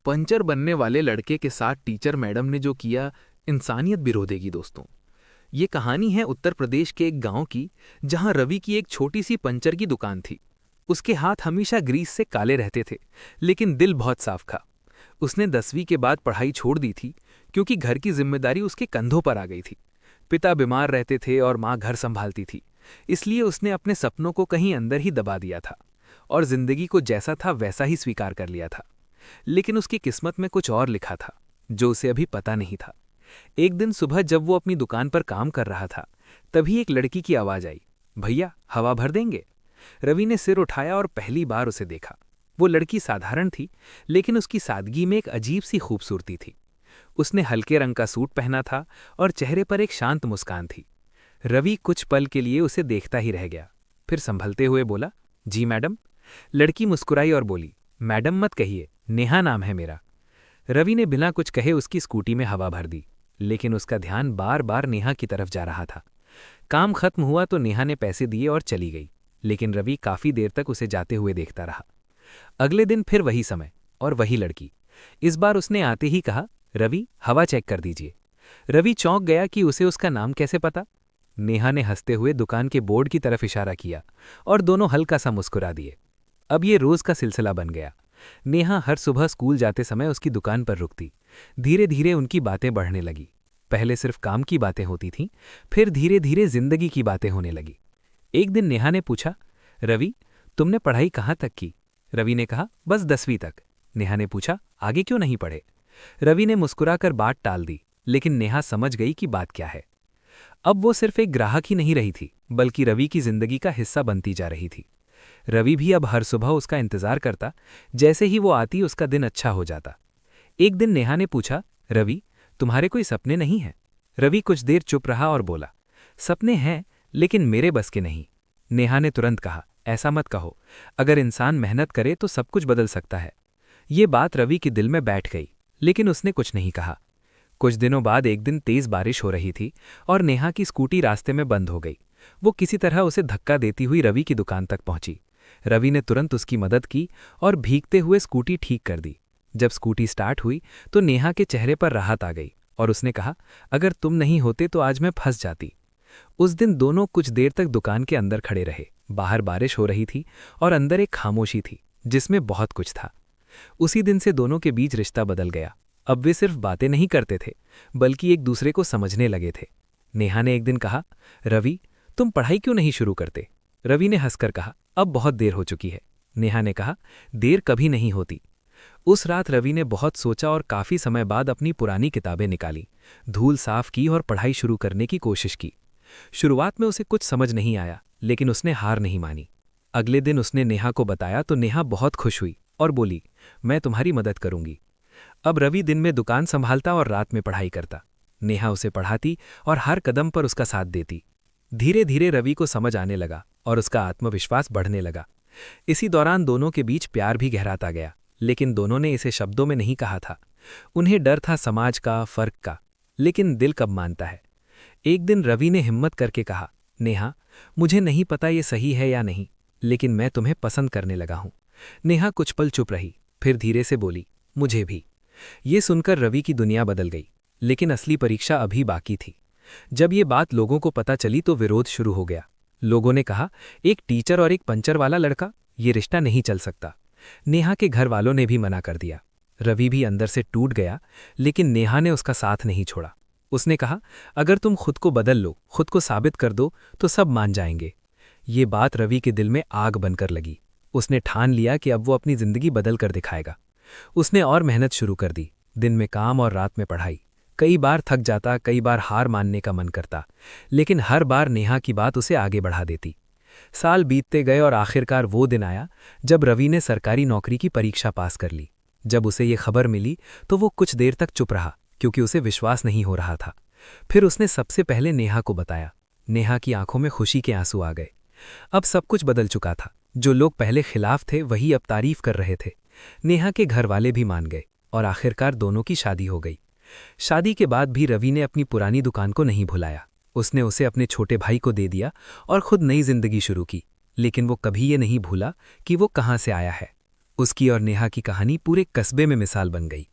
Puncture बनने वाले लड़के के साथ टीचर मैडम ने जो किया, इंसानियत भी रो देगी दोस्तों। ये कहानी है उत्तर प्रदेश के एक गांव की, जहां रवि की एक छोटी सी पंचर की दुकान थी। उसके हाथ हमेशा ग्रीस से काले रहते थे, लेकिन दिल बहुत साफ था। उसने 10वीं के बाद पढ़ाई छोड़ दी थी, क्योंकि घर की जिम्मेदारी उसके कंधों पर आ गई थी। पिता बीमार रहते थे और माँ घर संभालती थी, इसलिए उसने अपने सपनों को कहीं अंदर ही दबा दिया था और जिंदगी को जैसा था वैसा ही स्वीकार कर लिया था। लेकिन उसकी किस्मत में कुछ और लिखा था, जो उसे अभी पता नहीं था। एक दिन सुबह जब वो अपनी दुकान पर काम कर रहा था, तभी एक लड़की की आवाज आई, भैया हवा भर देंगे? रवि ने सिर उठाया और पहली बार उसे देखा। वो लड़की साधारण थी, लेकिन उसकी सादगी में एक अजीब सी खूबसूरती थी। उसने हल्के रंग का सूट पहना था और चेहरे पर एक शांत मुस्कान थी। रवि कुछ पल के लिए उसे देखता ही रह गया, फिर संभलते हुए बोला, जी मैडम। लड़की मुस्कुराई और बोली, मैडम मत कहिए, नेहा नाम है मेरा। रवि ने बिना कुछ कहे उसकी स्कूटी में हवा भर दी, लेकिन उसका ध्यान बार बार नेहा की तरफ जा रहा था। काम खत्म हुआ तो नेहा ने पैसे दिए और चली गई, लेकिन रवि काफी देर तक उसे जाते हुए देखता रहा। अगले दिन फिर वही समय और वही लड़की। इस बार उसने आते ही कहा, रवि हवा चेक कर दीजिए। रवि चौंक गया कि उसे उसका नाम कैसे पता। नेहा ने हंसते हुए दुकान के बोर्ड की तरफ इशारा किया और दोनों हल्का सा मुस्कुरा दिए। अब ये रोज का सिलसिला बन गया। नेहा हर सुबह स्कूल जाते समय उसकी दुकान पर रुकती। धीरे धीरे उनकी बातें बढ़ने लगी। पहले सिर्फ काम की बातें होती थीं, फिर धीरे धीरे जिंदगी की बातें होने लगी। एक दिन नेहा ने पूछा, रवि तुमने पढ़ाई कहाँ तक की? रवि ने कहा, बस 10वीं तक। नेहा ने पूछा, आगे क्यों नहीं पढ़े? रवि ने मुस्कुराकर बात टाल दी, लेकिन नेहा समझ गई कि बात क्या है। अब वो सिर्फ एक ग्राहक ही नहीं रही थी, बल्कि रवि की जिंदगी का हिस्सा बनती जा रही थी। रवि भी अब हर सुबह उसका इंतजार करता। जैसे ही वो आती उसका दिन अच्छा हो जाता। एक दिन नेहा ने पूछा, रवि तुम्हारे कोई सपने नहीं हैं? रवि कुछ देर चुप रहा और बोला, सपने हैं, लेकिन मेरे बस के नहीं। नेहा ने तुरंत कहा, ऐसा मत कहो, अगर इंसान मेहनत करे तो सब कुछ बदल सकता है। ये बात रवि के दिल में बैठ गई, लेकिन उसने कुछ नहीं कहा। कुछ दिनों बाद एक दिन तेज बारिश हो रही थी और नेहा की स्कूटी रास्ते में बंद हो गई। वो किसी तरह उसे धक्का देती हुई रवि की दुकान तक पहुंची। रवि ने तुरंत उसकी मदद की और भीगते हुए स्कूटी ठीक कर दी। जब स्कूटी स्टार्ट हुई तो नेहा के चेहरे पर राहत आ गई और उसने कहा, अगर तुम नहीं होते तो आज मैं फंस जाती। उस दिन दोनों कुछ देर तक दुकान के अंदर खड़े रहे। बाहर बारिश हो रही थी और अंदर एक खामोशी थी, जिसमें बहुत कुछ था। उसी दिन से दोनों के बीच रिश्ता बदल गया। अब वे सिर्फ बातें नहीं करते थे, बल्कि एक दूसरे को समझने लगे थे। नेहा ने एक दिन कहा, रवि तुम पढ़ाई क्यों नहीं शुरू करते? रवि ने हंसकर कहा, अब बहुत देर हो चुकी है। नेहा ने कहा, देर कभी नहीं होती। उस रात रवि ने बहुत सोचा और काफी समय बाद अपनी पुरानी किताबें निकाली, धूल साफ की और पढ़ाई शुरू करने की कोशिश की। शुरुआत में उसे कुछ समझ नहीं आया, लेकिन उसने हार नहीं मानी। अगले दिन उसने नेहा को बताया तो नेहा बहुत खुश हुई और बोली, मैं तुम्हारी मदद करूंगी। अब रवि दिन में दुकान संभालता और रात में पढ़ाई करता। नेहा उसे पढ़ाती और हर कदम पर उसका साथ देती। धीरे धीरे रवि को समझ आने लगा और उसका आत्मविश्वास बढ़ने लगा। इसी दौरान दोनों के बीच प्यार भी गहराता गया, लेकिन दोनों ने इसे शब्दों में नहीं कहा था। उन्हें डर था समाज का, फर्क का, लेकिन दिल कब मानता है। एक दिन रवि ने हिम्मत करके कहा, नेहा मुझे नहीं पता ये सही है या नहीं, लेकिन मैं तुम्हें पसंद करने लगा हूं। नेहा कुछ पल चुप रही, फिर धीरे से बोली, मुझे भी। ये सुनकर रवि की दुनिया बदल गई, लेकिन असली परीक्षा अभी बाकी थी। जब ये बात लोगों को पता चली तो विरोध शुरू हो गया। लोगों ने कहा, एक टीचर और एक पंचर वाला लड़का, ये रिश्ता नहीं चल सकता। नेहा के घर वालों ने भी मना कर दिया। रवि भी अंदर से टूट गया, लेकिन नेहा ने उसका साथ नहीं छोड़ा। उसने कहा, अगर तुम खुद को बदल लो, खुद को साबित कर दो, तो सब मान जाएंगे। ये बात रवि के दिल में आग बनकर लगी। उसने ठान लिया कि अब वो अपनी जिंदगी बदल कर दिखाएगा। उसने और मेहनत शुरू कर दी, दिन में काम और रात में पढ़ाई। कई बार थक जाता, कई बार हार मानने का मन करता, लेकिन हर बार नेहा की बात उसे आगे बढ़ा देती। साल बीतते गए और आखिरकार वो दिन आया जब रवि ने सरकारी नौकरी की परीक्षा पास कर ली। जब उसे ये खबर मिली तो वो कुछ देर तक चुप रहा, क्योंकि उसे विश्वास नहीं हो रहा था। फिर उसने सबसे पहले नेहा को बताया। नेहा की आंखों में खुशी के आंसू आ गए। अब सब कुछ बदल चुका था। जो लोग पहले खिलाफ थे वही अब तारीफ कर रहे थे। नेहा के घर वाले भी मान गए और आखिरकार दोनों की शादी हो गई। शादी के बाद भी रवि ने अपनी पुरानी दुकान को नहीं भुलाया। उसने उसे अपने छोटे भाई को दे दिया और खुद नई जिंदगी शुरू की, लेकिन वो कभी ये नहीं भूला कि वो कहाँ से आया है। उसकी और नेहा की कहानी पूरे कस्बे में मिसाल बन गई।